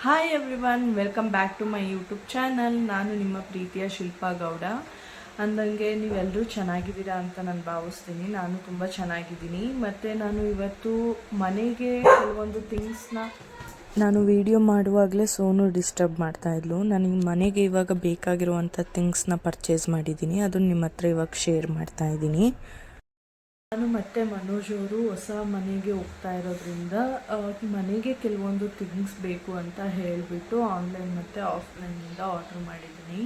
Hi everyone, welcome back to my YouTube channel. ನಾನು ನಿಮ್ಮ ಪ್ರೀತಿಯ ಶಿಲ್ಪಾ ಗೌಡ. ಅಂದಂಗೆ ನೀವೆಲ್ಲರೂ ಚೆನ್ನಾಗಿದ್ದೀರಾ ಅಂತ ನಾನು ಭಾವಿಸ್ತೀನಿ. ನಾನು ತುಂಬ ಚೆನ್ನಾಗಿದ್ದೀನಿ. ಮತ್ತು ನಾನು ಇವತ್ತು ಮನೆಗೆ ಕೆಲವೊಂದು ಥಿಂಗ್ಸ್ನ ನಾನು ವಿಡಿಯೋ ಮಾಡುವಾಗಲೇ ಸೋನು ಡಿಸ್ಟರ್ಬ್ ಮಾಡ್ತಾಯಿದ್ಲು. ನನಗೆ ಮನೆಗೆ ಇವಾಗ ಬೇಕಾಗಿರುವಂಥ ಥಿಂಗ್ಸ್ನ ಪರ್ಚೇಸ್ ಮಾಡಿದ್ದೀನಿ. ಅದನ್ನು ನಿಮ್ಮ ಹತ್ರ ಇವಾಗ ಶೇರ್ ಮಾಡ್ತಾಯಿದ್ದೀನಿ. ನಾನು ಮತ್ತು ಮನೋಜ್ ಅವರು ಹೊಸ ಮನೆಗೆ ಹೋಗ್ತಾ ಇರೋದ್ರಿಂದ ಮನೆಗೆ ಕೆಲವೊಂದು ಥಿಂಗ್ಸ್ ಬೇಕು ಅಂತ ಹೇಳಿಬಿಟ್ಟು ಆನ್ಲೈನ್ ಮತ್ತು ಆಫ್ಲೈನಿಂದ ಆರ್ಡ್ರ್ ಮಾಡಿದ್ದೀನಿ.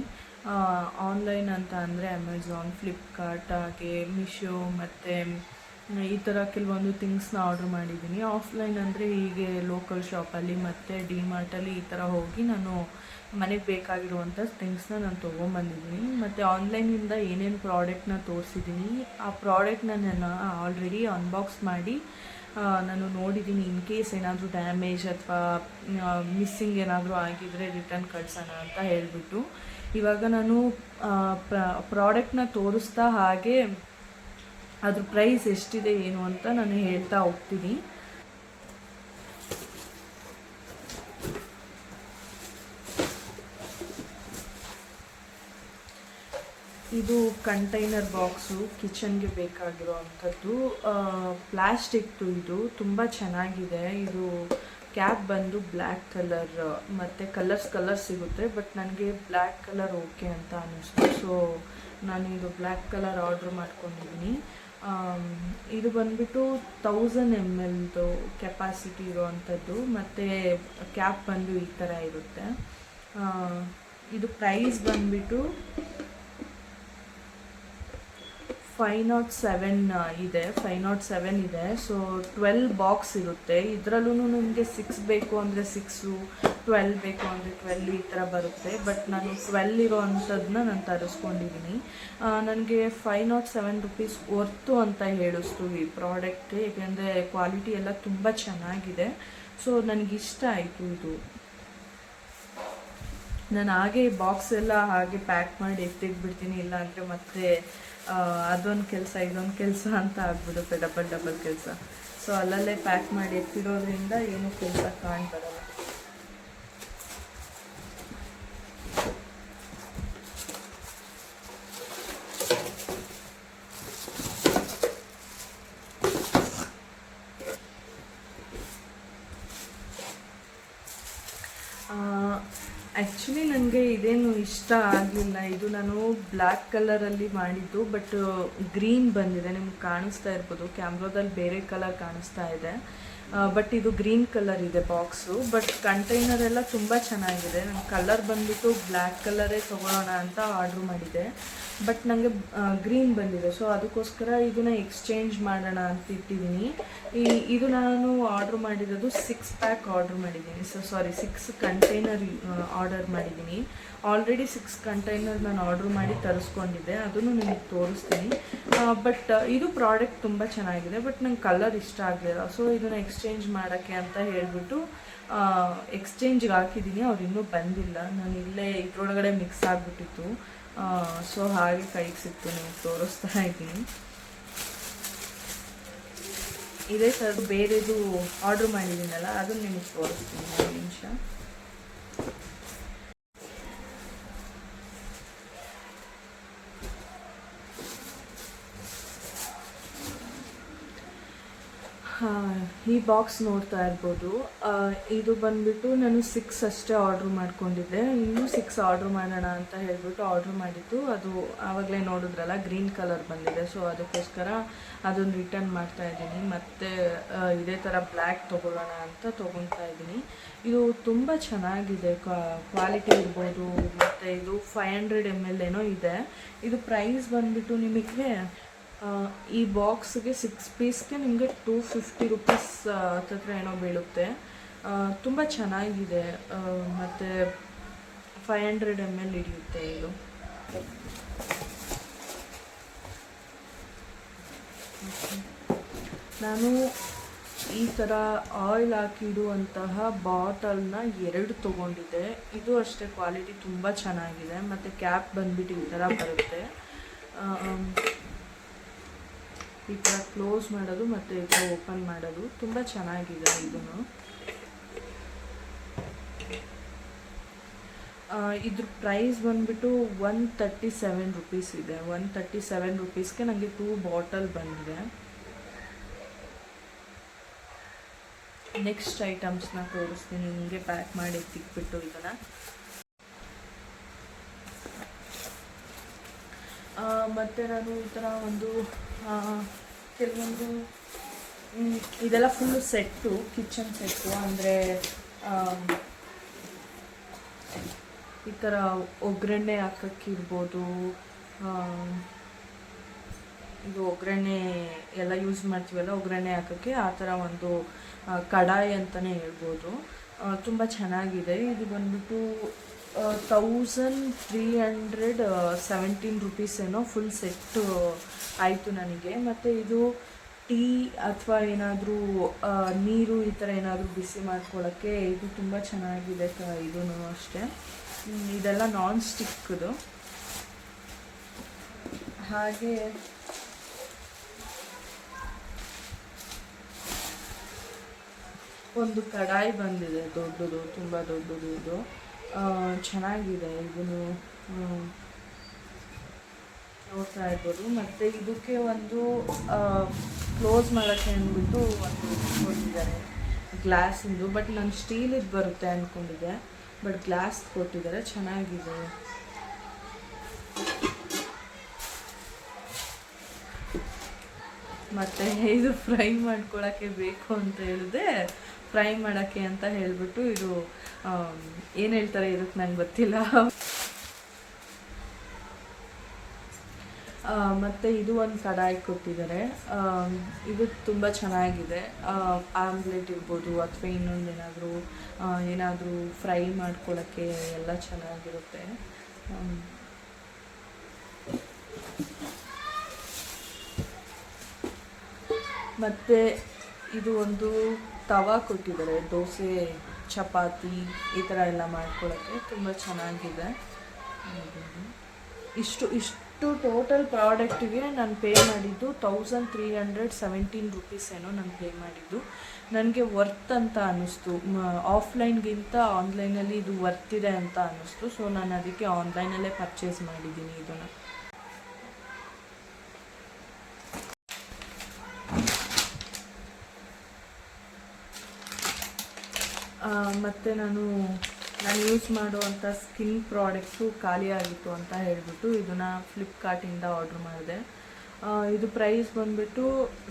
ಆನ್ಲೈನ್ ಅಂತ ಅಂದರೆ ಅಮೆಝಾನ್, ಫ್ಲಿಪ್ಕಾರ್ಟ್, ಹಾಗೆ ಮೀಶೋ ಮತ್ತು ಈ ಥರ ಕೆಲವೊಂದು ಥಿಂಗ್ಸ್ನ ಆರ್ಡ್ರ್ ಮಾಡಿದ್ದೀನಿ. ಆಫ್ಲೈನ್ ಅಂದರೆ ಹೀಗೆ ಲೋಕಲ್ ಶಾಪಲ್ಲಿ ಮತ್ತು ಡಿಮಾರ್ಟಲ್ಲಿ ಈ ಥರ ಹೋಗಿ ನಾನು ಮನೆಗೆ ಬೇಕಾಗಿರುವಂಥ ಥಿಂಗ್ಸ್ನ ನಾನು ತೊಗೊಂಬಂದಿದ್ದೀನಿ. ಮತ್ತು ಆನ್ಲೈನಿಂದ ಏನೇನು ಪ್ರಾಡಕ್ಟ್ನ ತೋರಿಸಿದ್ದೀನಿ, ಆ ಪ್ರಾಡಕ್ಟ್ನ ನಾನು ಆಲ್ರೆಡಿ ಅನ್ಬಾಕ್ಸ್ ಮಾಡಿ ನಾನು ನೋಡಿದ್ದೀನಿ. ಇನ್ ಕೇಸ್ ಏನಾದರೂ ಡ್ಯಾಮೇಜ್ ಅಥವಾ ಮಿಸ್ಸಿಂಗ್ ಏನಾದರೂ ಆಗಿದ್ದರೆ ರಿಟರ್ನ್ ಕಳ್ಸೋಣ ಅಂತ ಹೇಳಿಬಿಟ್ಟು ಇವಾಗ ನಾನು ಪ್ರಾಡಕ್ಟ್ನ ತೋರಿಸ್ತಾ ಹಾಗೆ ಅದ್ರ ಪ್ರೈಸ್ ಎಷ್ಟಿದೆ ಏನು ಅಂತ ನಾನು ಹೇಳ್ತಾ ಹೋಗ್ತೀನಿ. ಇದು ಕಂಟೈನರ್ ಬಾಕ್ಸು, ಕಿಚನ್ಗೆ ಬೇಕಾಗಿರೋ ಅಂಥದ್ದು. ಪ್ಲ್ಯಾಸ್ಟಿಕ್ದು ಇದು ತುಂಬ ಚೆನ್ನಾಗಿದೆ. ಇದು ಕ್ಯಾಪ್ ಬಂದು ಬ್ಲ್ಯಾಕ್ ಕಲರ್ ಮತ್ತು ಕಲರ್ ಸಿಗುತ್ತೆ. ಬಟ್ ನನಗೆ ಬ್ಲ್ಯಾಕ್ ಕಲರ್ ಓಕೆ ಅಂತ ಅನ್ನಿಸ್ತು. ಸೊ ನಾನು ಇದು ಬ್ಲ್ಯಾಕ್ ಕಲರ್ ಆರ್ಡ್ರ್ ಮಾಡ್ಕೊಂಡಿದ್ದೀನಿ. ಇದು ಬಂದುಬಿಟ್ಟು 1000 ml ಕೆಪಾಸಿಟಿ ಇರೋವಂಥದ್ದು. ಮತ್ತು ಕ್ಯಾಪ್ ಬಂದು ಈ ಥರ ಇರುತ್ತೆ. ಇದು ಪ್ರೈಸ್ ಬಂದುಬಿಟ್ಟು 507 ಇದೆ. ಸೊ 12 ಬಾಕ್ಸ್ ಇರುತ್ತೆ. ಇದರಲ್ಲೂ ನಿಮಗೆ 6 ಬೇಕು ಅಂದರೆ 6, 12 ಬೇಕು ಅಂದರೆ 12 ಈ ಥರ ಬರುತ್ತೆ. ಬಟ್ ನಾನು 12 ಇರೋ ಅಂಥದ್ದನ್ನ ನಾನು ತರಿಸ್ಕೊಂಡಿದ್ದೀನಿ. ನನಗೆ 507 ರೂಪೀಸ್ ವರ್ತು ಅಂತ ಹೇಳಿಸ್ತು ಈ ಪ್ರಾಡಕ್ಟ್. ಏಕೆಂದರೆ ಕ್ವಾಲಿಟಿ ಎಲ್ಲ ತುಂಬ ಚೆನ್ನಾಗಿದೆ. ಸೊ ನನಗಿಷ್ಟ ಆಯಿತು ಇದು. ನಾನು ಹಾಗೆ ಬಾಕ್ಸ್ ಎಲ್ಲ ಹಾಗೆ ಪ್ಯಾಕ್ ಮಾಡಿ ಎತ್ತಿಟ್ಬಿಡ್ತೀನಿ. ಇಲ್ಲ ಅಂದರೆ ಮತ್ತೆ ಅದೊಂದು ಕೆಲಸ ಇದೊಂದು ಕೆಲಸ ಅಂತ ಆಗ್ಬಿಡುತ್ತೆ, ಡಬಲ್ ಕೆಲಸ. ಸೊ ಅಲ್ಲಲ್ಲೇ ಪ್ಯಾಕ್ ಮಾಡಿ ಎತ್ತಿರೋದ್ರಿಂದ ಏನೂ ಕೆಲಸ ಕಾಣ್ಬರಲ್ಲ. ಆ್ಯಕ್ಚುಲಿ ನನಗೆ ಇದೇನು ಇಷ್ಟ ಆಗಲಿಲ್ಲ. ಇದು ನಾನು ಬ್ಲ್ಯಾಕ್ ಕಲರಲ್ಲಿ ಮಾಡಿದ್ದು, ಬಟ್ ಗ್ರೀನ್ ಬಂದಿದೆ. ನಿಮ್ಗೆ ಕಾಣಿಸ್ತಾ ಇರ್ಬೋದು, ಕ್ಯಾಮ್ರಾದಲ್ಲಿ ಬೇರೆ ಕಲರ್ ಕಾಣಿಸ್ತಾ ಇದೆ. ಬಟ್ ಇದು ಗ್ರೀನ್ ಕಲರ್ ಇದೆ ಬಾಕ್ಸು. ಬಟ್ ಕಂಟೈನರ್ ಎಲ್ಲ ತುಂಬ ಚೆನ್ನಾಗಿದೆ. ನನ್ನ ಕಲರ್ ಬಂದುಬಿಟ್ಟು ಬ್ಲ್ಯಾಕ್ ಕಲರೇ ತೊಗೊಳ್ಳೋಣ ಅಂತ ಆರ್ಡ್ರ್ ಮಾಡಿದೆ. ಬಟ್ ನನಗೆ ಗ್ರೀನ್ ಬಂದಿದೆ. ಸೊ ಅದಕ್ಕೋಸ್ಕರ ಇದನ್ನು ಎಕ್ಸ್ಚೇಂಜ್ ಮಾಡೋಣ ಅಂತ ಇಟ್ಟಿದ್ದೀನಿ. ಇದು ನಾನು ಆರ್ಡ್ರ್ ಮಾಡಿರೋದು 6 ಪ್ಯಾಕ್ ಆರ್ಡ್ರ್ ಮಾಡಿದ್ದೀನಿ. 6 ಕಂಟೈನರ್ ಆರ್ಡರ್ ಮಾಡಿದ್ದೀನಿ. ಆಲ್ರೆಡಿ 6 ಕಂಟೈನರ್ ನಾನು ಆರ್ಡ್ರ್ ಮಾಡಿ ತರಿಸ್ಕೊಂಡಿದ್ದೆ. ಅದನ್ನು ನಿಮಗೆ ತೋರಿಸ್ತೀನಿ. ಬಟ್ ಇದು ಪ್ರಾಡಕ್ಟ್ ತುಂಬ ಚೆನ್ನಾಗಿದೆ. ಬಟ್ ನಂಗೆ ಕಲರ್ ಇಷ್ಟ ಆಗಲಿಲ್ಲ. ಸೊ ಇದನ್ನು ಎಕ್ಸ್ಚೇಂಜ್ ಮಾಡೋಕ್ಕೆ ಅಂತ ಹೇಳಿಬಿಟ್ಟು ಎಕ್ಸ್ಚೇಂಜ್ಗೆ ಹಾಕಿದ್ದೀನಿ. ಅವ್ರು ಇನ್ನೂ ಬಂದಿಲ್ಲ. ನಾನು ಇಲ್ಲೇ ಇದ್ರೊಳಗಡೆ ಮಿಕ್ಸ್ ಆಗಿಬಿಟ್ಟಿತ್ತು. ಸೊ ಹಾಗೆ ಕೈಗೆ ಸಿಕ್ತು, ನಿಮಗೆ ತೋರಿಸ್ತಾ ಇದ್ದೀನಿ. ಇದೇ ಥರದ್ದು ಬೇರೆದು ಆರ್ಡ್ರ್ ಮಾಡಿದ್ದೀನಲ್ಲ, ಅದನ್ನು ನಿಮಗೆ ತೋರಿಸ್ತೀನಿ ಒಂದು ನಿಮಿಷ. ಈ ಬಾಕ್ಸ್ ನೋಡ್ತಾ ಇರ್ಬೋದು. ಇದು ಬಂದುಬಿಟ್ಟು ನಾನು 6 ಅಷ್ಟೇ ಆರ್ಡ್ರ್ ಮಾಡ್ಕೊಂಡಿದ್ದೆ. ಇನ್ನೂ 6 ಆರ್ಡ್ರ್ ಮಾಡೋಣ ಅಂತ ಹೇಳಿಬಿಟ್ಟು ಆರ್ಡ್ರ್ ಮಾಡಿದ್ದು. ಅದು ಆವಾಗಲೇ ನೋಡಿದ್ರಲ್ಲ, ಗ್ರೀನ್ ಕಲರ್ ಬಂದಿದೆ. ಸೊ ಅದಕ್ಕೋಸ್ಕರ ಅದನ್ನು ರಿಟರ್ನ್ ಮಾಡ್ತಾಯಿದ್ದೀನಿ. ಮತ್ತು ಇದೇ ಥರ ಬ್ಲ್ಯಾಕ್ ತೊಗೊಳ್ಳೋಣ ಅಂತ ತೊಗೊತಾ ಇದ್ದೀನಿ. ಇದು ತುಂಬ ಚೆನ್ನಾಗಿದೆ, ಕ್ವಾಲಿಟಿ ಇರ್ಬೋದು. ಮತ್ತು ಇದು 500 ml ಏನೋ ಇದೆ. ಇದು ಪ್ರೈಸ್ ಬಂದುಬಿಟ್ಟು ನಿಮಗೆ ಈ ಬಾಕ್ಸ್ಗೆ 6 ಪೀಸ್ಗೆ ನಿಮಗೆ 250 ರೂಪೀಸ್ ಹತ್ರ ಏನೋ ಬೀಳುತ್ತೆ. ತುಂಬ ಚೆನ್ನಾಗಿದೆ. ಮತ್ತು 500 ml ಹಿಡಿಯುತ್ತೆ ಇದು. ನಾನು ಈ ಥರ ಆಯಿಲ್ ಹಾಕಿಡುವಂತಹ ಬಾಟಲ್ನ 2 ತೊಗೊಂಡಿದ್ದೆ. ಇದು ಅಷ್ಟೇ ಕ್ವಾಲಿಟಿ ತುಂಬ ಚೆನ್ನಾಗಿದೆ. ಮತ್ತು ಕ್ಯಾಪ್ ಬಂದುಬಿಟ್ಟು ಈ ಥರ ಬರುತ್ತೆ. ಈ ಥರ ಕ್ಲೋಸ್ ಮಾಡೋದು ಮತ್ತು ಈ ಥರ ಓಪನ್ ಮಾಡೋದು ತುಂಬ ಚೆನ್ನಾಗಿದೆ ಇದನ್ನು. ಇದ್ರ ಪ್ರೈಸ್ ಬಂದುಬಿಟ್ಟು 137 ರುಪೀಸ್ ಇದೆ. 137 ರುಪೀಸ್ಗೆ ನನಗೆ 2 ಬಾಟಲ್ ಬಂದಿದೆ. ನೆಕ್ಸ್ಟ್ ಐಟಮ್ಸ್ನ ತೋರಿಸ್ತೀನಿ ನಿಮಗೆ, ಪ್ಯಾಕ್ ಮಾಡಿ ತಿಕ್ಬಿಟ್ಟು ಇದನ್ನು. ಮತ್ತು ನಾನು ಈ ಥರ ಒಂದು ಕೆಲವೊಂದು ಇದೆಲ್ಲ ಫುಲ್ಲು ಸೆಟ್ಟು, ಕಿಚನ್ ಸೆಟ್ಟು. ಅಂದರೆ ಈ ಥರ ಒಗ್ಗರಣೆ ಹಾಕೋಕ್ಕಿರ್ಬೋದು, ಇದು ಒಗ್ಗರಣೆ ಎಲ್ಲ ಯೂಸ್ ಮಾಡ್ತೀವಲ್ಲ ಒಗ್ಗರಣೆ ಹಾಕೋಕ್ಕೆ, ಆ ಥರ ಒಂದು ಕಡಾಯಿ ಅಂತಲೇ ಹೇಳ್ಬೋದು. ತುಂಬ ಚೆನ್ನಾಗಿದೆ. ಇದು ಬಂದ್ಬಿಟ್ಟು 1317 ರುಪೀಸ್ ಏನೋ ಫುಲ್ ಸೆಟ್ಟು ಆಯಿತು ನನಗೆ. ಮತ್ತು ಇದು ಟೀ ಅಥವಾ ಏನಾದರೂ ನೀರು ಈ ಥರ ಏನಾದರೂ ಬಿಸಿ ಮಾಡ್ಕೊಳ್ಳೋಕ್ಕೆ ಇದು ತುಂಬ ಚೆನ್ನಾಗಿದೆ. ಇದೂ ಅಷ್ಟೇ, ಇದೆಲ್ಲ ನಾನ್ ಸ್ಟಿಕ್ದು. ಹಾಗೆ ಒಂದು ಕಡಾಯಿ ಬಂದಿದೆ, ದೊಡ್ಡದು, ತುಂಬ ದೊಡ್ಡದು. ಇದು ಚೆನ್ನಾಗಿದೆ, ಇದನ್ನು ನೋಡ್ತಾ ಇರ್ಬೋದು. ಮತ್ತು ಇದಕ್ಕೆ ಒಂದು ಕ್ಲೋಸ್ ಮಾಡೋಕ್ಕೆ ಅಂದ್ಬಿಟ್ಟು ಒಂದು ಕೊಟ್ಟಿದ್ದಾರೆ ಗ್ಲಾಸಿಂದು. ಬಟ್ ನಾನು ಸ್ಟೀಲಿದ್ದು ಬರುತ್ತೆ ಅಂದ್ಕೊಂಡಿದ್ದೆ, ಬಟ್ ಗ್ಲಾಸ್ ಕೊಟ್ಟಿದ್ದಾರೆ, ಚೆನ್ನಾಗಿದೆ. ಮತ್ತು ಇದು ಫ್ರೈ ಮಾಡ್ಕೊಳ್ಳೋಕ್ಕೆ ಬೇಕು ಅಂತ ಹೇಳಿದೆ, ಫ್ರೈ ಮಾಡೋಕ್ಕೆ ಅಂತ ಹೇಳಿಬಿಟ್ಟು ಇದು ಏನು ಹೇಳ್ತಾರೆ ಇದಕ್ಕೆ ನಂಗೆ ಗೊತ್ತಿಲ್ಲ. ಮತ್ತು ಇದು ಒಂದು ಕಡಾಯಿ ಕೊಟ್ಟಿದ್ದಾರೆ. ಇದು ತುಂಬ ಚೆನ್ನಾಗಿದೆ. ಆಮ್ಲೆಟ್ ಇರ್ಬೋದು ಅಥವಾ ಇನ್ನೊಂದು ಏನಾದರೂ ಫ್ರೈ ಮಾಡ್ಕೊಳ್ಳೋಕ್ಕೆ ಎಲ್ಲ ಚೆನ್ನಾಗಿರುತ್ತೆ. ಮತ್ತು ಇದು ಒಂದು ತವಾ ಕೊಟ್ಟಿದ್ದಾರೆ, ದೋಸೆ ಚಪಾತಿ ಈ ಥರ ಎಲ್ಲ ಮಾಡ್ಕೊಳ್ಳೋಕ್ಕೆ ತುಂಬ ಚೆನ್ನಾಗಿದೆ. ಇಷ್ಟು ಟೋಟಲ್ ಪ್ರಾಡಕ್ಟಿಗೆ ನಾನು ಪೇ ಮಾಡಿದ್ದು 1317 ರುಪೀಸ್ ಏನೋ ನಾನು ಪೇ ಮಾಡಿದ್ದು. ನನಗೆ ವರ್ತ್ ಅಂತ ಅನ್ನಿಸ್ತು. ಆಫ್ಲೈನ್ಗಿಂತ ಆನ್ಲೈನಲ್ಲಿ ಇದು ವರ್ತ್ ಇದೆ ಅಂತ ಅನ್ನಿಸ್ತು. ಸೊ ನಾನು ಅದಕ್ಕೆ ಆನ್ಲೈನಲ್ಲೇ ಪರ್ಚೇಸ್ ಮಾಡಿದ್ದೀನಿ ಇದನ್ನು. ಮತ್ತು ನಾನು ಯೂಸ್ ಮಾಡುವಂಥ ಸ್ಕಿನ್ ಪ್ರಾಡಕ್ಟು ಖಾಲಿ ಆಗಿತ್ತು ಅಂತ ಹೇಳಿಬಿಟ್ಟು ಇದನ್ನು ಫ್ಲಿಪ್ಕಾರ್ಟಿಂದ ಆರ್ಡ್ರ್ ಮಾಡಿದೆ. ಇದು ಪ್ರೈಸ್ ಬಂದುಬಿಟ್ಟು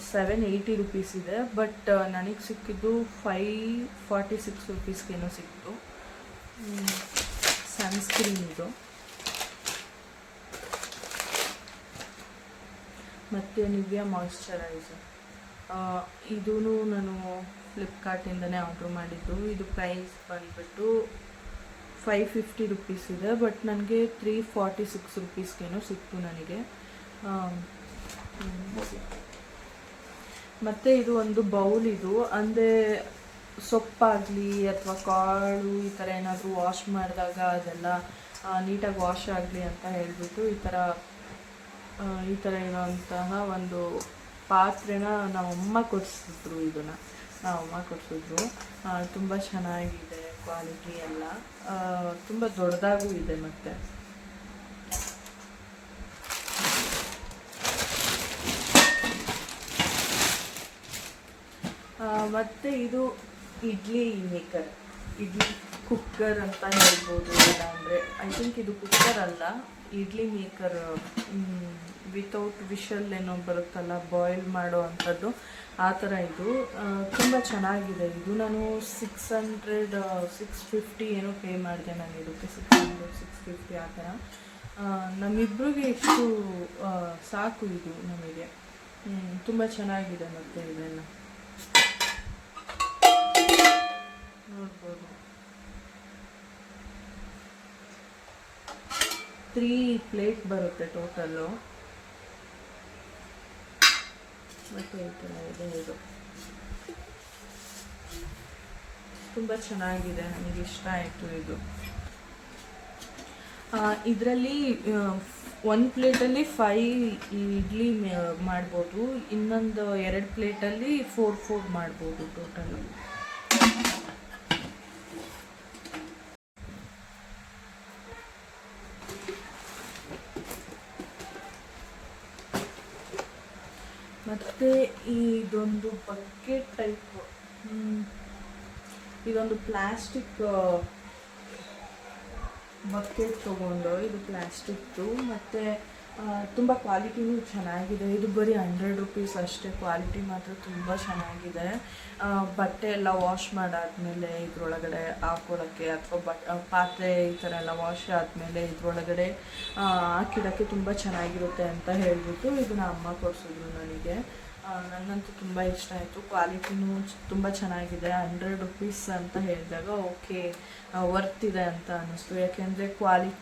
780 ರುಪೀಸ್ ಇದೆ. ಬಟ್ ನನಗೆ ಸಿಕ್ಕಿದ್ದು 546 ರುಪೀಸ್ಗೇನೋ ಸಿಕ್ತು. ಸನ್ಸ್ಕ್ರೀನ್ ಇದು. ಮತ್ತು ನಿವ್ಯಾ ಮಾಯಿಶ್ಚರೈಸರ್, ಇದೂ ನಾನು ಫ್ಲಿಪ್ಕಾರ್ಟಿಂದನೇ ಆರ್ಡ್ರ್ ಮಾಡಿದ್ದು. ಇದು ಪ್ರೈಸ್ ಬಂದುಬಿಟ್ಟು 550 ರುಪೀಸ್ ಇದೆ. ಬಟ್ ನನಗೆ 346 ರುಪೀಸ್ಗೇನೋ ಸಿಕ್ತು ನನಗೆ. ಮತ್ತು ಇದು ಒಂದು ಬೌಲ್. ಇದು ಅಂದರೆ ಸೊಪ್ಪಾಗಲಿ ಅಥವಾ ಕಾಳು ಈ ಥರ ಏನಾದರೂ ವಾಶ್ ಮಾಡಿದಾಗ ಅದೆಲ್ಲ ನೀಟಾಗಿ ವಾಶ್ ಆಗಲಿ ಅಂತ ಹೇಳಿಬಿಟ್ಟು ಈ ಥರ ಇರೋಂತಹ ಒಂದು ಪಾತ್ರೆನ ನಮ್ಮಮ್ಮ ಕೊಡಿಸಿದ್ರು. ಇದನ್ನು ನಮ್ಮಮ್ಮ ಕೊಡಿಸಿದ್ರು. ತುಂಬ ಚೆನ್ನಾಗಿದೆ ಕ್ವಾಲಿಟಿ ಎಲ್ಲ, ತುಂಬ ದೊಡ್ಡದಾಗೂ ಇದೆ. ಮತ್ತು ಇದು ಇಡ್ಲಿ ಮೇಕರ್, ಇಡ್ಲಿ ಕುಕ್ಕರ್ ಅಂತ ಹೇಳ್ಬೋದು. ಇಲ್ಲಾಂದರೆ ಐ ಥಿಂಕ್ ಇದು ಕುಕ್ಕರ್ ಅಲ್ಲ, ಇಡ್ಲಿ ಮೇಕರ್ ವಿತೌಟ್ ವಿಷಲ್ ಏನೋ ಬರುತ್ತಲ್ಲ, ಬಾಯ್ಲ್ ಮಾಡೋ ಅಂಥದ್ದು, ಆ ಥರ ಇದು ತುಂಬ ಚೆನ್ನಾಗಿದೆ. ಇದು ನಾನು 650 ಏನೋ ಪೇ ಮಾಡಿದೆ ನಾನು ಇದಕ್ಕೆ. 650 ಆ ಥರ. ನಮ್ಮಿಬ್ಬರಿಗೆ ಎಷ್ಟು ಸಾಕು ಇದು ನಮಗೆ. ತುಂಬ ಚೆನ್ನಾಗಿದೆ. ಮತ್ತು ಇದನ್ನು ನೋಡ್ಬೋದು. 3 ಪ್ಲೇಟ್ ಬರುತ್ತೆ ಟೋಟಲ್ಲು. ಮತ್ತು ಈ ಥರ ಇದೆ. ಇದು ತುಂಬ ಚೆನ್ನಾಗಿದೆ, ನನಗೆ ಇಷ್ಟ ಆಯಿತು ಇದು. ಇದರಲ್ಲಿ ಒಂದು ಪ್ಲೇಟಲ್ಲಿ 5 ಇಡ್ಲಿ ಮಾಡ್ಬೋದು, ಇನ್ನೊಂದು 2 ಪ್ಲೇಟಲ್ಲಿ 4 ಮಾಡ್ಬೋದು ಟೋಟಲ್ಲು. ಮತ್ತು ಇದೊಂದು ಬಕೆಟ್ ಟೈಪ್, ಇದೊಂದು ಪ್ಲಾಸ್ಟಿಕ್ ಬಕೆಟ್ ತೊಗೊಂಡು, ಇದು ಪ್ಲಾಸ್ಟಿಕ್ದು ಮತ್ತು ತುಂಬ ಕ್ವಾಲಿಟಿನೂ ಚೆನ್ನಾಗಿದೆ. ಇದು ಬರೀ 100 ರುಪೀಸ್ ಅಷ್ಟೇ. ಕ್ವಾಲಿಟಿ ಮಾತ್ರ ತುಂಬ ಚೆನ್ನಾಗಿದೆ. ಬಟ್ಟೆ ಎಲ್ಲ ವಾಶ್ ಮಾಡಾದಮೇಲೆ ಇದರೊಳಗಡೆ ಹಾಕ್ಕೊಳ್ಳೋಕ್ಕೆ ಅಥವಾ ಪಾತ್ರೆ ಈ ಥರ ಎಲ್ಲ ವಾಶ್ ಆದಮೇಲೆ ಇದರೊಳಗಡೆ ಹಾಕಿಡೋಕ್ಕೆ ತುಂಬ ಚೆನ್ನಾಗಿರುತ್ತೆ ಅಂತ ಹೇಳಿಬಿಟ್ಟು ಇದನ್ನ ಅಮ್ಮ ಕೊಡಿಸಿದ್ರು ನನಗೆ. ನನಗಂತೂ ತುಂಬ ಇಷ್ಟ ಆಯಿತು. ಕ್ವಾಲಿಟಿನೂ ತುಂಬ ಚೆನ್ನಾಗಿದೆ. 100 ರುಪೀಸ್ ಅಂತ ಹೇಳಿದಾಗ ಓಕೆ ವರ್ತ್ ಇದೆ ಅಂತ ಅನ್ನಿಸ್ತು. ಯಾಕೆಂದರೆ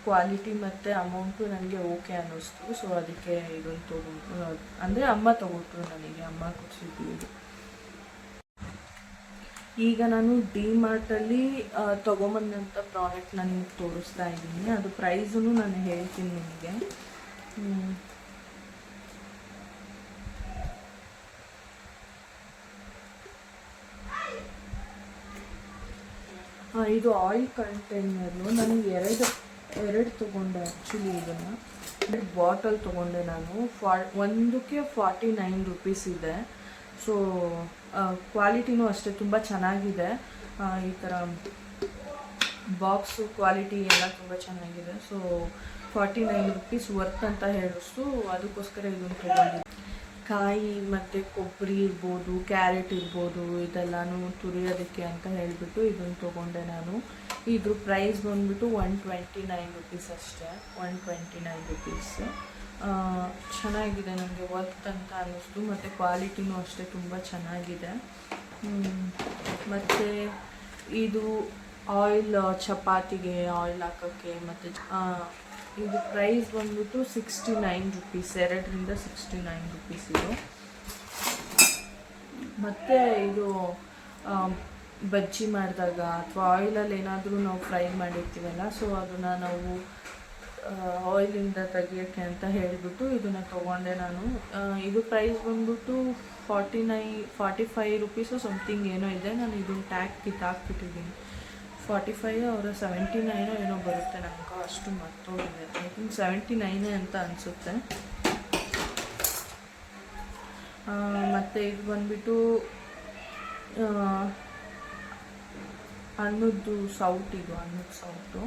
ಕ್ವಾಲಿಟಿ ಮತ್ತು ಅಮೌಂಟು ನನಗೆ ಓಕೆ ಅನ್ನಿಸ್ತು. ಸೊ ಅದಕ್ಕೆ ಇದನ್ನು ತೊಗೊಂಡು, ಅಂದರೆ ಅಮ್ಮ ತೊಗೊಟ್ರು ನನಗೆ, ಅಮ್ಮ ಕೊಡಿಸಿದ್ದು ಇದು. ಈಗ ನಾನು ಡಿಮಾರ್ಟಲ್ಲಿ ತೊಗೊಂಬಂದಂಥ ಪ್ರಾಡಕ್ಟ್ ನಾನು ನಿಮಗೆ ತೋರಿಸ್ತಾ ಇದ್ದೀನಿ. ಅದು ಪ್ರೈಸನ್ನು ನಾನು ಹೇಳ್ತೀನಿ ನಿಮಗೆ. ಇದು ಆಯಿಲ್ ಕಂಟೈನರು. ನನಗೆ ಎರಡು ತೊಗೊಂಡೆ ಆ್ಯಕ್ಚುಲಿ. ಇದನ್ನು ಬಾಟಲ್ ತೊಗೊಂಡೆ ನಾನು. ಒಂದಕ್ಕೆ 49 ರುಪೀಸ್ ಇದೆ. ಸೊ ಕ್ವಾಲಿಟಿನೂ ಅಷ್ಟೇ ತುಂಬ ಚೆನ್ನಾಗಿದೆ. ಈ ಥರ ಬಾಕ್ಸು ಕ್ವಾಲಿಟಿ ಎಲ್ಲ ತುಂಬ ಚೆನ್ನಾಗಿದೆ. ಸೊ 49 ರುಪೀಸ್ ವರ್ತ್ ಅಂತ ಹೇಳಿಸ್ತು. ಅದಕ್ಕೋಸ್ಕರ ಇದನ್ನು ತೊಗೊಂಡಿದ್ದೆ. ಕಾಯಿ ಮತ್ತು ಕೊಬ್ಬರಿ ಇರ್ಬೋದು, ಕ್ಯಾರೆಟ್ ಇರ್ಬೋದು, ಇದೆಲ್ಲನೂ ತುರಿಯೋದಕ್ಕೆ ಅಂತ ಹೇಳಿಬಿಟ್ಟು ಇದನ್ನು ತೊಗೊಂಡೆ ನಾನು. ಇದ್ರ ಪ್ರೈಸ್ ಬಂದುಬಿಟ್ಟು 129 ರುಪೀಸ್ ಅಷ್ಟೇ. 129 ರುಪೀಸ್. ಚೆನ್ನಾಗಿದೆ, ನನಗೆ ವರ್ತ್ ಅಂತ ಅನ್ನಿಸ್ತು. ಮತ್ತು ಕ್ವಾಲಿಟಿನೂ ಅಷ್ಟೇ ತುಂಬ ಚೆನ್ನಾಗಿದೆ. ಮತ್ತು ಇದು ಆಯಿಲ್, ಚಪಾತಿಗೆ ಆಯಿಲ್ ಹಾಕೋಕ್ಕೆ. ಮತ್ತು ಇದು ಪ್ರೈಸ್ ಬಂದ್ಬಿಟ್ಟು 69 ರುಪೀಸ್. 2ರಿಂದ 69 ರುಪೀಸ್ ಇದು. ಮತ್ತು ಇದು ಬಜ್ಜಿ ಮಾಡಿದಾಗ ಅಥವಾ ಆಯಿಲಲ್ಲಿ ಏನಾದರೂ ನಾವು ಫ್ರೈ ಮಾಡಿರ್ತೀವಲ್ಲ, ಸೊ ಅದನ್ನು ನಾವು ಆಯಿಲಿಂದ ತೆಗಿಯೋಕ್ಕೆ ಅಂತ ಹೇಳಿಬಿಟ್ಟು ಇದನ್ನು ತೊಗೊಂಡೆ ನಾನು. ಇದು ಪ್ರೈಸ್ ಬಂದ್ಬಿಟ್ಟು 45 ರುಪೀಸು ಸಮಥಿಂಗ್ ಏನೋ ಇದೆ. ನಾನು ಇದನ್ನು ಟ್ಯಾಗ್ ಕಿತ್ತಾಕ್ಬಿಟ್ಟಿದ್ದೀನಿ. 45 ಅವರ 79 ಏನೋ ಬರುತ್ತೆ. ನನಗೆ ಅಷ್ಟು ಮರ್ತೋಗಿದೆ. ಐ ಥಿಂಕ್ 79 ಅಂತ ಅನಿಸುತ್ತೆ. ಮತ್ತು ಇದು ಬಂದುಬಿಟ್ಟು ಅನ್ನದ್ದು ಸೌಟ್. ಇದು ಅನ್ನದ ಸೌಟು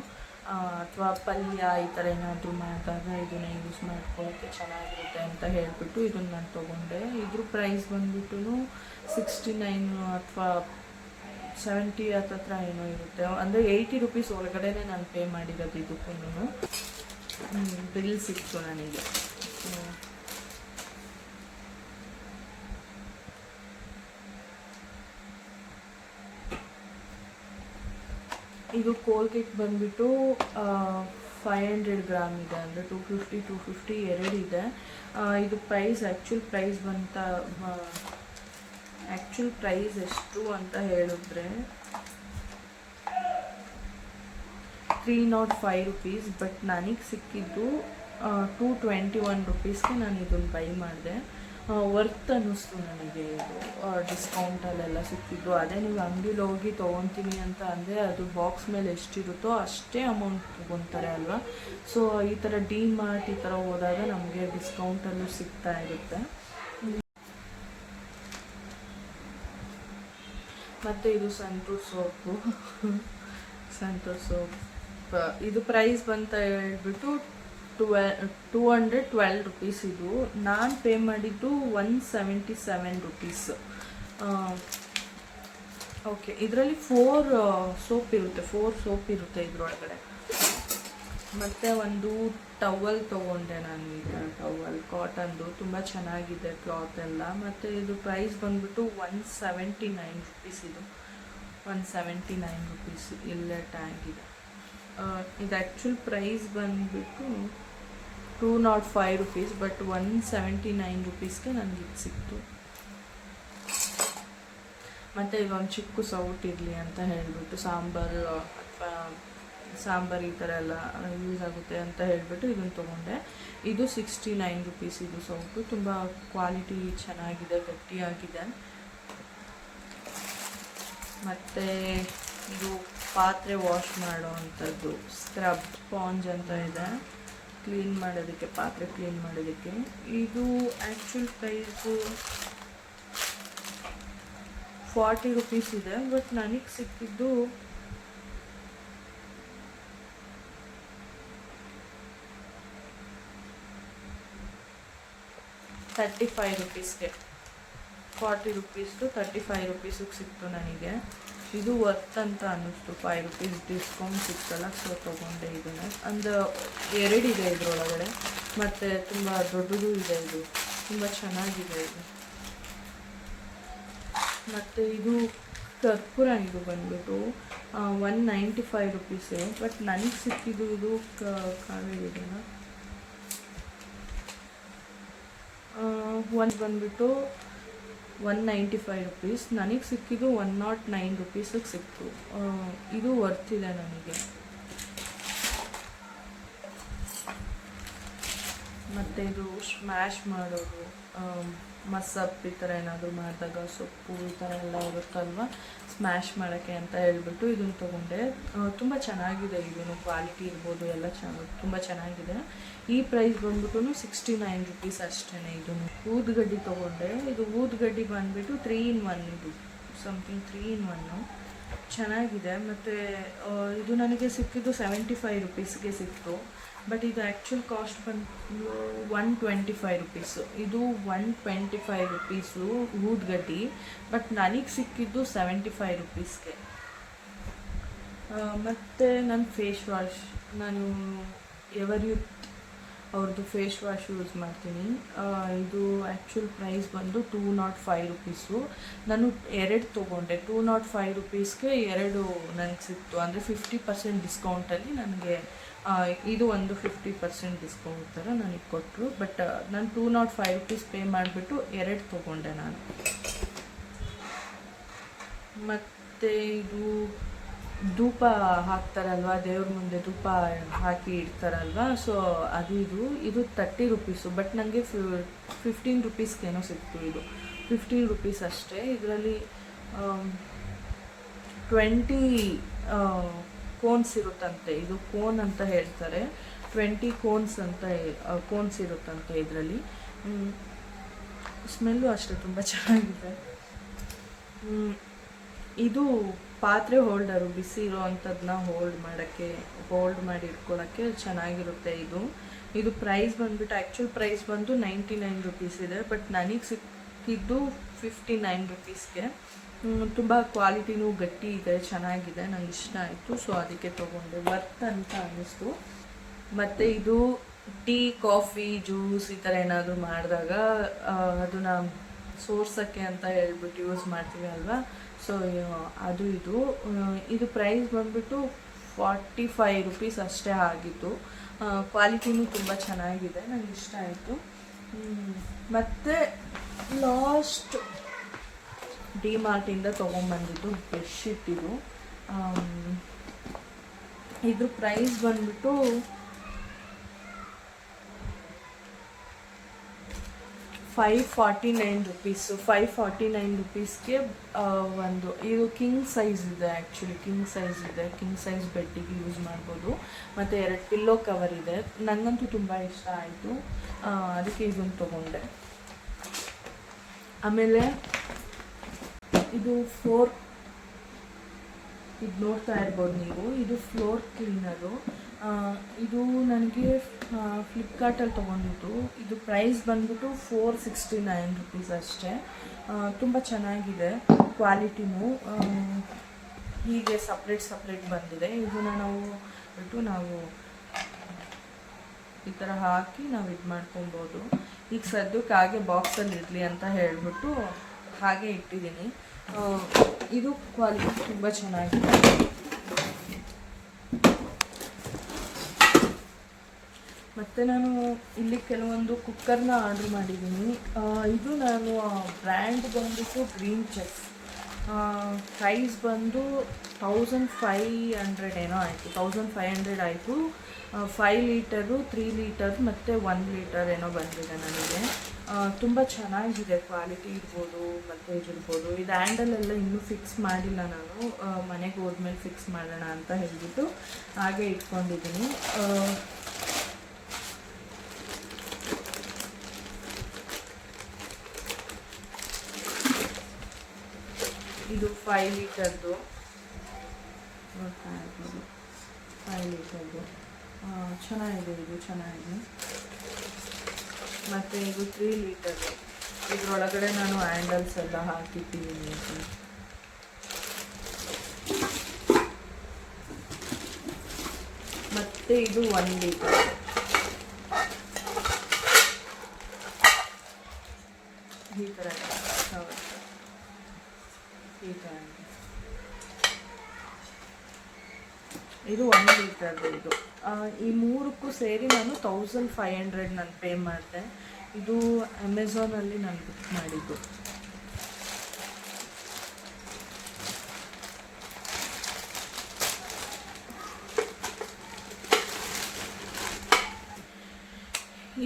ಅಥವಾ ಪಲ್ಯ ಈ ಥರ ಏನಾದರೂ ಮಾಡಿದಾಗ ಇದನ್ನು ಯೂಸ್ ಮಾಡ್ಕೊಳ್ಳೋಕ್ಕೆ ಚೆನ್ನಾಗಿರುತ್ತೆ ಅಂತ ಹೇಳಿಬಿಟ್ಟು ಇದನ್ನು ನಾನು ತೊಗೊಂಡೆ. ಇದ್ರ ಪ್ರೈಸ್ ಬಂದುಬಿಟ್ಟು 69 ಅಥವಾ 70 ಹತ್ರ ಏನೋ ಇರುತ್ತೆ. ಅಂದರೆ 80 ರುಪೀಸ್ ಒಳಗಡೆ ನಾನು ಪೇ ಮಾಡಿರೋದು. ಇದಕ್ಕೂ ಬಿಲ್ ಸಿಕ್ತು ನನಗೆ. ಇದು ಕೋಲ್ಗೇಟ್ ಬಂದುಬಿಟ್ಟು 500 ಗ್ರಾಮ್ ಇದೆ. ಅಂದರೆ 250 ಎರಡಿದೆ. ಇದು ಪ್ರೈಸ್ ಆ್ಯಕ್ಚುಲ್ ಪ್ರೈಸ್ ಎಷ್ಟು ಅಂತ ಹೇಳಿದ್ರೆ 305 ರುಪೀಸ್. ಬಟ್ ನನಗೆ ಸಿಕ್ಕಿದ್ದು 221 ರುಪೀಸ್ಗೆ ನಾನು ಇದನ್ನು ಬೈ ಮಾಡಿದೆ. ವರ್ತ್ ಅನ್ನಿಸ್ತು ನನಗೆ. ಇದು ಡಿಸ್ಕೌಂಟಲ್ಲೆಲ್ಲ ಸಿಕ್ಕಿದ್ದು. ಅದೇ ನೀವು ಅಂಗಡಿಲಿ ಹೋಗಿ ತೊಗೊತೀನಿ ಅಂತ ಅಂದರೆ ಅದು ಬಾಕ್ಸ್ ಮೇಲೆ ಎಷ್ಟಿರುತ್ತೋ ಅಷ್ಟೇ ಅಮೌಂಟ್ ತೊಗೊತಾರೆ ಅಲ್ವಾ. ಸೊ ಈ ಥರ ಡಿಮಾರ್ಟ್ ಈ ಥರ ಹೋದಾಗ ನಮಗೆ ಡಿಸ್ಕೌಂಟಲ್ಲೂ ಸಿಗ್ತಾ ಇರುತ್ತೆ. ಮತ್ತು ಇದು ಸಂತೂರ್ ಸೋಪು. ಇದು ಪ್ರೈಸ್ ಬಂತ ಹೇಳ್ಬಿಟ್ಟು 212 ರುಪೀಸ್. ಇದು ನಾನು ಪೇ ಮಾಡಿದ್ದು 177 ರುಪೀಸ್. ಓಕೆ, ಇದರಲ್ಲಿ 4 ಸೋಪ್ ಇರುತ್ತೆ ಇದರೊಳಗಡೆ. ಮತ್ತು ಒಂದು ಟವಲ್ ತೊಗೊಂಡೆ ನಾನು. ಈಗ ಟವಲ್ ಕಾಟನ್ದು ತುಂಬ ಚೆನ್ನಾಗಿದೆ ಕ್ಲಾತ್ ಎಲ್ಲ. ಮತ್ತು ಇದು ಪ್ರೈಸ್ ಬಂದುಬಿಟ್ಟು 179 ರುಪೀಸ್. ಇದು 179 ರುಪೀಸ್ ಇಲ್ಲೇ ಟ್ಯಾಗ್ ಇದೆ. ಇದು ಆ್ಯಕ್ಚುಲ್ ಪ್ರೈಸ್ ಬಂದುಬಿಟ್ಟು 205 ರುಪೀಸ್. ಬಟ್ 179 ರುಪೀಸ್ಗೆ ನನಗೆ ಇದು ಸಿಕ್ತು. ಮತ್ತು ಇದೊಂದು ಚಿಕ್ಕ ಸೌಟ್ ಇರಲಿ ಅಂತ ಹೇಳಿಬಿಟ್ಟು ಸಾಂಬಾರು ಈ ಥರ ಎಲ್ಲ ಯೂಸ್ ಆಗುತ್ತೆ ಅಂತ ಹೇಳಿಬಿಟ್ಟು ಇದನ್ನು ತೊಗೊಂಡೆ. ಇದು 69 ರುಪೀಸ್. ಇದು ಸೌಟು ತುಂಬ ಕ್ವಾಲಿಟಿ ಚೆನ್ನಾಗಿದೆ, ಗಟ್ಟಿಯಾಗಿದೆ. ಮತ್ತು ಇದು ಪಾತ್ರೆ ವಾಶ್ ಮಾಡೋ ಅಂಥದ್ದು ಸ್ಕ್ರಬ್ ಸ್ಪಾಂಜ್ ಅಂತ ಇದೆ. ಕ್ಲೀನ್ ಮಾಡೋದಕ್ಕೆ, ಪಾತ್ರೆ ಕ್ಲೀನ್ ಮಾಡೋದಕ್ಕೆ. ಇದು ಆ್ಯಕ್ಚುಲ್ ಪ್ರೈಸು 40 ರುಪೀಸ್ ಇದೆ, ಬಟ್ ನನಗೆ ಸಿಕ್ಕಿದ್ದು 35 ರುಪೀಸ್ಗೆ. 40 ರುಪೀಸ್ದು 35 ರುಪೀಸಿಗೆ ಸಿಕ್ತು ನನಗೆ. ಇದು ವರ್ತ್ ಅಂತ ಅನ್ನಿಸ್ತು. 5 ರುಪೀಸ್ ಡಿಸ್ಕೌಂಟ್ ಸಿಕ್ತಲ್ಲ, ಸೊ ತೊಗೊಂಡೆ ಇದನ್ನು. ಒಂದು 2 ಇದೆ ಇದರೊಳಗಡೆ, ಮತ್ತು ತುಂಬ ದೊಡ್ಡದು ಇದೆ. ಇದು ತುಂಬ ಚೆನ್ನಾಗಿದೆ ಇದು. ಮತ್ತು ಇದು ಕರ್ಪೂರ, ಇದು ಬಂದ್ಬಿಟ್ಟು 195 ರುಪೀಸು, ಬಟ್ ನನಗೆ ಸಿಕ್ಕಿದ್ದು ಇದು ಕಾವೇರಿನ ಒಂದು ಬಂದ್ಬಿಟ್ಟು 195 ರುಪೀಸ್. ನನಗೆ ಸಿಕ್ಕಿದ್ದು 109 ರುಪೀಸಿಗೆ ಸಿಕ್ತು. ಇದು ವರ್ತಿದೆ ನನಗೆ. ಮತ್ತು ಇದು ಸ್ಮ್ಯಾಶ್ ಮಾಡೋದು, ಮಸಪ್ ಈ ಥರ ಏನಾದರೂ ಮಾಡಿದಾಗ, ಸೊಪ್ಪು ಈ ಥರ ಎಲ್ಲ ಇರುತ್ತಲ್ವ, ಸ್ಮ್ಯಾಶ್ ಮಾಡೋಕ್ಕೆ ಅಂತ ಹೇಳ್ಬಿಟ್ಟು ಇದನ್ನು ತೊಗೊಂಡೆ. ತುಂಬ ಚೆನ್ನಾಗಿದೆ. ಇದನ್ನು ಕ್ವಾಲಿಟಿ ಇರ್ಬೋದು ಎಲ್ಲ ತುಂಬ ಚೆನ್ನಾಗಿದೆ. ಈ ಪ್ರೈಸ್ ಬಂದ್ಬಿಟ್ಟು 69 ರುಪೀಸ್ ಅಷ್ಟೇ. ಇದನ್ನು ಊದ್ಗಡ್ಡಿ ತೊಗೊಂಡೆ. ಇದು ಊದ್ಗಡ್ಡಿ ಬಂದುಬಿಟ್ಟು 3 in 1, ಇದು ಸಮಥಿಂಗ್ 3 in 1 ಚೆನ್ನಾಗಿದೆ. ಮತ್ತು ಇದು ನನಗೆ ಸಿಕ್ಕಿದ್ದು 75 ರುಪೀಸ್ಗೆ ಸಿಕ್ತು, ಬಟ್ ಇದು ಆ್ಯಕ್ಚುಲ್ ಕಾಸ್ಟ್ ಬಂದು 125 ರುಪೀಸು. ಇದು 125 ರುಪೀಸು ಊದ್ಗಡ್ಡಿ, ಬಟ್ ನನಗೆ ಸಿಕ್ಕಿದ್ದು 75 ರುಪೀಸ್ಗೆ. ಮತ್ತು ನನ್ನ ಫೇಸ್ ವಾಶ್, ನಾನು ಎವರ್ ಯೂತ್ ಅವ್ರದ್ದು ಫೇಸ್ ವಾಶ್ ಯೂಸ್ ಮಾಡ್ತೀನಿ. ಇದು ಆ್ಯಕ್ಚುಲ್ ಪ್ರೈಸ್ ಬಂದು 205 ರುಪೀಸು. ನಾನು 2 ತೊಗೊಂಡೆ. 205 ರುಪೀಸ್ಗೆ 2 ನನಗೆ ಸಿಕ್ತು. ಅಂದರೆ 50% ಡಿಸ್ಕೌಂಟಲ್ಲಿ ನನಗೆ ಇದು ಒಂದು 50% ಡಿಸ್ಕೌಂಟ್ ಥರ ನನಗೆ ಕೊಟ್ಟರು. ಬಟ್ ನಾನು 205 ರುಪೀಸ್ ಪೇ ಮಾಡಿಬಿಟ್ಟು 2 ತೊಗೊಂಡೆ ನಾನು. ಮತ್ತು ಇದು ಧೂಪ ಹಾಕ್ತಾರಲ್ವ, ದೇವ್ರ ಮುಂದೆ ಧೂಪ ಹಾಕಿ ಇಡ್ತಾರಲ್ವ, ಸೊ ಇದು 30 ರುಪೀಸು, ಬಟ್ ನನಗೆ 15 ರುಪೀಸ್ಗೇನೋ ಸಿಕ್ತು. ಇದು 15 ರುಪೀಸ್ ಅಷ್ಟೇ. ಇದರಲ್ಲಿ 20 ಕೋನ್ಸ್ ಇರುತ್ತಂತೆ. ಇದು ಕೋನ್ ಅಂತ ಹೇಳ್ತಾರೆ, 20 ಕೋನ್ಸ್ ಇರುತ್ತಂತೆ ಇದರಲ್ಲಿ. ಸ್ಮೆಲ್ಲು ಅಷ್ಟೇ ತುಂಬ ಚೆನ್ನಾಗಿದೆ. ಇದು ಪಾತ್ರೆ ಹೋಲ್ಡರು, ಬಿಸಿ ಇರೋ ಅಂಥದ್ದನ್ನ ಹೋಲ್ಡ್ ಮಾಡಿ ಇಟ್ಕೊಳ್ಳೋಕ್ಕೆ ಚೆನ್ನಾಗಿರುತ್ತೆ. ಇದು ಪ್ರೈಸ್ ಬಂದುಬಿಟ್ಟು ಆ್ಯಕ್ಚುಲ್ ಪ್ರೈಸ್ ಬಂದು 99 ರುಪೀಸ್ ಇದೆ, ಬಟ್ ನನಗೆ ಸಿಕ್ಕಿದ್ದು 59 ರುಪೀಸ್ಗೆ. ತುಂಬ ಕ್ವಾಲಿಟಿನೂ ಗಟ್ಟಿ ಇದೆ, ಚೆನ್ನಾಗಿದೆ, ನನಗೆ ಇಷ್ಟ ಆಯಿತು. ಸೊ ಅದಕ್ಕೆ ತೊಗೊಂಡೆ. ವರ್ತ್ ಅಂತ ಅನ್ನಿಸ್ತು. ಮತ್ತು ಇದು ಟೀ, ಕಾಫಿ, ಜ್ಯೂಸ್ ಈ ಥರ ಏನಾದರೂ ಮಾಡಿದಾಗ ಅದನ್ನು ಸೋರ್ಸೋಕ್ಕೆ ಅಂತ ಹೇಳ್ಬಿಟ್ಟು ಯೂಸ್ ಮಾಡ್ತೀವಿ ಅಲ್ವಾ, ಸೊ ಇದು ಪ್ರೈಸ್ ಬಂದುಬಿಟ್ಟು 45 ರುಪೀಸ್ ಅಷ್ಟೇ ಆಗಿತ್ತು. ಕ್ವಾಲಿಟಿನೂ ತುಂಬ ಚೆನ್ನಾಗಿದೆ, ನನಗೆ ಇಷ್ಟ ಆಯಿತು. ಮತ್ತು ಲಾಸ್ಟ್ ಡಿಮಾರ್ಟಿಂದ ತೊಗೊಂಬಂದಿದ್ದು ಬೆಡ್ಶೀಟ್. ಇದ್ರ ಪ್ರೈಸ್ ಬಂದ್ಬಿಟ್ಟು 549 ರುಪೀಸು. 549 ರುಪೀಸ್ಗೆ ಇದು ಕಿಂಗ್ ಸೈಜ್ ಇದೆ. ಆ್ಯಕ್ಚುಲಿ ಕಿಂಗ್ ಸೈಜ್ ಬೆಡ್ಡಿಗೆ ಯೂಸ್ ಮಾಡ್ಬೋದು. ಮತ್ತು 2 ಪಿಲ್ಲೋ ಕವರ್ ಇದೆ. ನನಗಂತೂ ತುಂಬ ಇಷ್ಟ ಆಯಿತು, ಅದಕ್ಕೆ ಇದನ್ನು ತೊಗೊಂಡೆ. ಆಮೇಲೆ ಇದು ಇದು ನೋಡ್ತಾ ಇರ್ಬೋದು ನೀವು, ಇದು ಫ್ಲೋರ್ ಕ್ಲೀನರು. ಇದು ನನಗೆ ಫ್ಲಿಪ್ಕಾರ್ಟಲ್ಲಿ ತೊಗೊಂಡಿದ್ದು. ಇದು ಪ್ರೈಸ್ ಬಂದ್ಬಿಟ್ಟು 469 ರುಪೀಸ್ ಅಷ್ಟೇ. ತುಂಬ ಚೆನ್ನಾಗಿದೆ ಕ್ವಾಲಿಟಿನೂ. ಹೀಗೆ ಸಪ್ರೇಟ್ ಬಂದಿದೆ. ಇದನ್ನು ನಾವು ಈ ಥರ ಹಾಕಿ ನಾವು ಇದು ಮಾಡ್ಕೊಬೋದು. ಈಗ ಸದ್ಯಕ್ಕೆ ಹಾಗೆ ಬಾಕ್ಸಲ್ಲಿ ಇರಲಿ ಅಂತ ಹೇಳಿಬಿಟ್ಟು ಹಾಗೆ ಇಟ್ಟಿದ್ದೀನಿ. ಇದು ಕ್ವಾಲಿಟಿ ತುಂಬ ಚೆನ್ನಾಗಿದೆ. ಮತ್ತು ನಾನು ಇಲ್ಲಿ ಕೆಲವೊಂದು ಕುಕ್ಕರ್ನ ಆರ್ಡ್ರ್ ಮಾಡಿದ್ದೀನಿ. ಇದು ನಾನು ಬ್ರ್ಯಾಂಡ್ ಬಂದ್ಬಿಟ್ಟು ಗ್ರೀನ್ ಚೆಫ್. ಪ್ರೈಸ್ ಬಂದು 1500 ಏನೋ ಆಯಿತು, 1500 ಆಯಿತು. 5 ಲೀಟರು, 3 ಲೀಟರ್ ಮತ್ತು 1 ಲೀಟರ್ ಏನೋ ಬಂದಿದೆ ನನಗೆ. ತುಂಬ ಚೆನ್ನಾಗಿದೆ, ಕ್ವಾಲಿಟಿ ಇರ್ಬೋದು ಮತ್ತು ಇದಿರ್ಬೋದು. ಇದು ಹ್ಯಾಂಡಲೆಲ್ಲ ಇನ್ನೂ ಫಿಕ್ಸ್ ಮಾಡಿಲ್ಲ ನಾನು. ಮನೆಗೆ ಹೋದ್ಮೇಲೆ ಫಿಕ್ಸ್ ಮಾಡೋಣ ಅಂತ ಹೇಳಿಬಿಟ್ಟು ಹಾಗೆ ಇಟ್ಕೊಂಡಿದ್ದೀನಿ. 5 ಲೀಟರ್ದು ನೋಡ್ತಾ ಇರ್ಬೋದು. 5 ಲೀಟರ್ದು ಚೆನ್ನಾಗಿದೆ, ಇದು ಚೆನ್ನಾಗಿದೆ. ಮತ್ತು ಇದು 3 ಲೀಟರ್ದು. ಇದರೊಳಗಡೆ ನಾನು ಹ್ಯಾಂಡಲ್ಸ್ ಎಲ್ಲ ಹಾಕಿಟ್ಟಿದ್ದೀನಿ. ಮತ್ತು ಇದು 1 ಲೀಟರ್. ಈ ಥರ ಈ ಥರ ಇದು 1 ಲೀಟರ್ದು. ಇದು ಈ ಮೂರಕ್ಕೂ ಸೇರಿ ನಾನು 1500 ನಾನು ಪೇ ಮಾಡಿದೆ. ಇದು ಅಮೆಝಾನಲ್ಲಿ ನಾನು ಬುಕ್ ಮಾಡಿದ್ದು.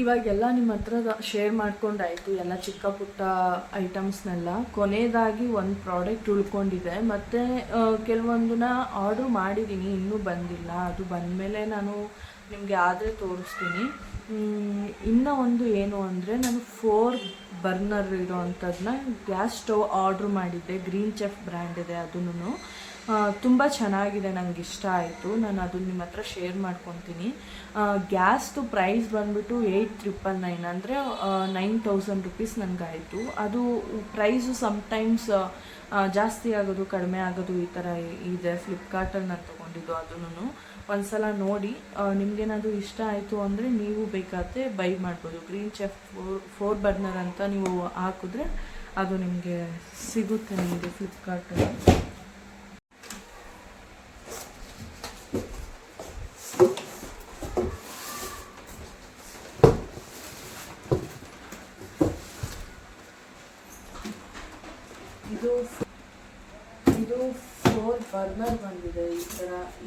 ಇವಾಗೆಲ್ಲ ನಿಮ್ಮ ಹತ್ರ ಶೇರ್ ಮಾಡ್ಕೊಂಡಾಯಿತು ಎಲ್ಲ ಚಿಕ್ಕ ಪುಟ್ಟ ಐಟಮ್ಸ್ನೆಲ್ಲ. ಕೊನೆಯದಾಗಿ ಒಂದು ಪ್ರಾಡಕ್ಟ್ ಉಳ್ಕೊಂಡಿದೆ, ಮತ್ತು ಕೆಲವೊಂದನ್ನ ಆರ್ಡ್ರ್ ಮಾಡಿದ್ದೀನಿ, ಇನ್ನೂ ಬಂದಿಲ್ಲ. ಅದು ಬಂದಮೇಲೆ ನಾನು ನಿಮಗೆ ಆದರೆ ತೋರಿಸ್ತೀನಿ. ಇನ್ನೂ ಒಂದು ಏನು ಅಂದರೆ, ನಾನು 4 ಬರ್ನರ್ ಇರೋವಂಥದ್ದನ್ನ ಗ್ಯಾಸ್ ಸ್ಟವ್ ಆರ್ಡ್ರ್ ಮಾಡಿದ್ದೆ. ಗ್ರೀನ್ ಚೆಫ್ ಬ್ರ್ಯಾಂಡ್ ಇದೆ. ಅದನ್ನು ತುಂಬ ಚೆನ್ನಾಗಿದೆ, ನನಗೆ ಇಷ್ಟ ಆಯಿತು. ನಾನು ಅದನ್ನು ನಿಮ್ಮ ಹತ್ರ ಶೇರ್ ಮಾಡ್ಕೊತೀನಿ. ಗ್ಯಾಸ್ದು ಪ್ರೈಸ್ ಬಂದುಬಿಟ್ಟು 8999, ಅಂದರೆ 9000 ರುಪೀಸ್ ನನಗಾಯಿತು. ಅದು ಪ್ರೈಸು ಸಮ್ಟೈಮ್ಸ್ ಜಾಸ್ತಿ ಆಗೋದು ಕಡಿಮೆ ಆಗೋದು ಈ ಥರ ಇದೆ. ಫ್ಲಿಪ್ಕಾರ್ಟಲ್ಲಿ ನಾನು ತೊಗೊಂಡಿದ್ದು. ಅದನ್ನು ಒಂದು ಸಲ ನೋಡಿ, ನಿಮಗೇನಾದರೂ ಇಷ್ಟ ಆಯಿತು ಅಂದರೆ ನೀವು ಬೇಕಾದರೆ ಬೈ ಮಾಡ್ಬೋದು. ಗ್ರೀನ್ ಚೆಫ್ 4 ಬರ್ನರ್ ಅಂತ ನೀವು ಹಾಕಿದ್ರೆ ಅದು ನಿಮಗೆ ಸಿಗುತ್ತೆ ನಿಮಗೆ ಫ್ಲಿಪ್ಕಾರ್ಟಲ್ಲಿ. ಇದು 4 ಬರ್ನರ್ ಬಂದಿದೆ.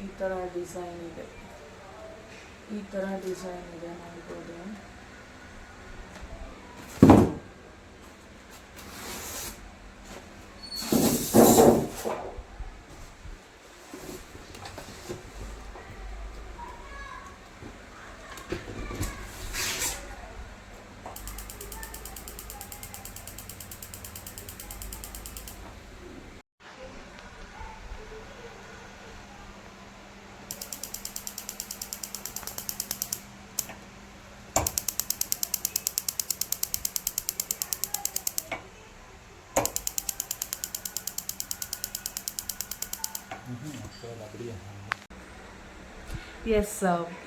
ಈ ಥರ ಡಿಸೈನ್ ಇದೆ. ನೋಡ್ಬೋದು. ಎಸ್,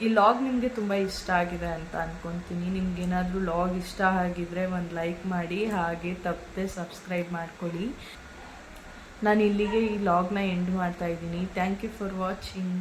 ಈ ಲಾಗ್ ನಿಮಗೆ ತುಂಬ ಇಷ್ಟ ಆಗಿದೆ ಅಂತ ಅಂದ್ಕೊತೀನಿ. ನಿಮ್ಗೇನಾದರೂ ಲಾಗ್ ಇಷ್ಟ ಆಗಿದ್ರೆ ಒಂದು ಲೈಕ್ ಮಾಡಿ, ಹಾಗೆ ತಪ್ಪದೆ ಸಬ್ಸ್ಕ್ರೈಬ್ ಮಾಡ್ಕೊಳ್ಳಿ. ನಾನು ಇಲ್ಲಿಗೆ ಈ ಲಾಗ್ನ ಎಂಡ್ ಮಾಡ್ತಾಯಿದ್ದೀನಿ. Thank you for watching.